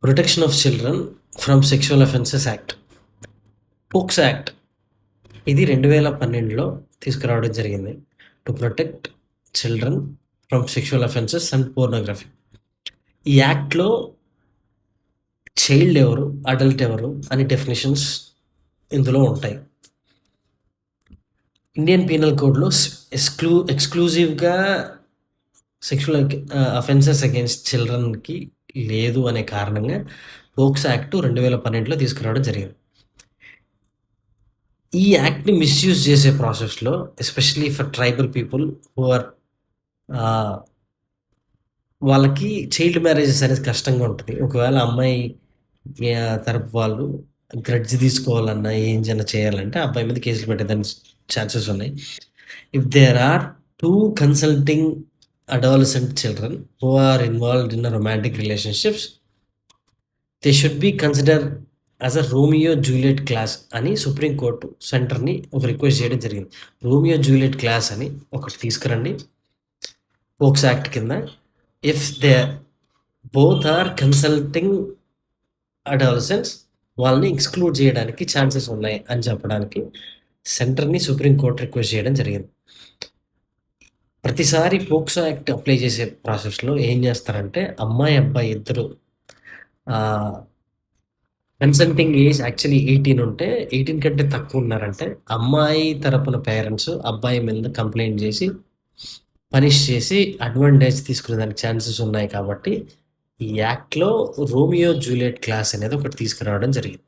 Protection of children from sexual offences act, POCSO act. ఇది 2012లో తీసుకురావడం జరిగింది. To protect children from sexual offences and pornography. ఈ యాక్ట్లో child ఎవరు, అడల్ట్ ఎవరు అని డెఫినేషన్స్ ఇందులో ఉంటాయి. ఇండియన్ పీనల్ కోడ్లో ఎక్స్క్లూజివ్గా సెక్షువల్ అఫెన్సెస్ అగేన్స్ట్ చిల్డ్రన్కి లేదు అనే కారణంగా పోక్సో యాక్ట్ 2012లో తీసుకురావడం జరిగింది. ఈ యాక్ట్ని మిస్యూజ్ చేసే ప్రాసెస్లో especially for tribal people who are వాళ్ళకి చైల్డ్ మ్యారేజెస్ అనేది కష్టంగా ఉంటుంది. ఒకవేళ అమ్మాయి తరపు వాళ్ళు గ్రడ్జ్ తీసుకోవాలన్నా ఏం చేయాలంటే అబ్బాయి మీద కేసులు పెట్టేదానికి ఛాన్సెస్ ఉన్నాయి. If there are 2 consulting adolescent children who are involved in romantic relationships, they should be consider as a Romeo Juliet class అని సుప్రీంకోర్టు సెంటర్ని ఒక రిక్వెస్ట్ చేయడం జరిగింది. రోమియో జూలియట్ క్లాస్ అని ఒకటి తీసుకురండి పోక్సో యాక్ట్ కింద. If they both are consulting adolescents, వాళ్ళని ఎక్స్క్లూడ్ చేయడానికి ఛాన్సెస్ ఉన్నాయి అని చెప్పడానికి సెంటర్ని సుప్రీంకోర్టు రిక్వెస్ట్ చేయడం జరిగింది. ప్రతిసారి పోక్సో యాక్ట్ అప్లై చేసే ప్రాసెస్లో ఏం చేస్తారంటే అమ్మాయి అబ్బాయి ఇద్దరు కన్సల్టింగ్ ఏజ్ యాక్చువల్లీ 18 ఉంటే 18 కంటే తక్కువ ఉన్నారంటే అమ్మాయి తరపున పేరెంట్స్ అబ్బాయి మీద కంప్లైంట్ చేసి పనిష్ చేసి అడ్వాంటేజ్ తీసుకునే దానికి ఛాన్సెస్ ఉన్నాయి. కాబట్టి ఈ యాక్ట్లో రోమియో జూలియట్ క్లాస్ అనేది ఒకటి తీసుకురావడం జరిగింది.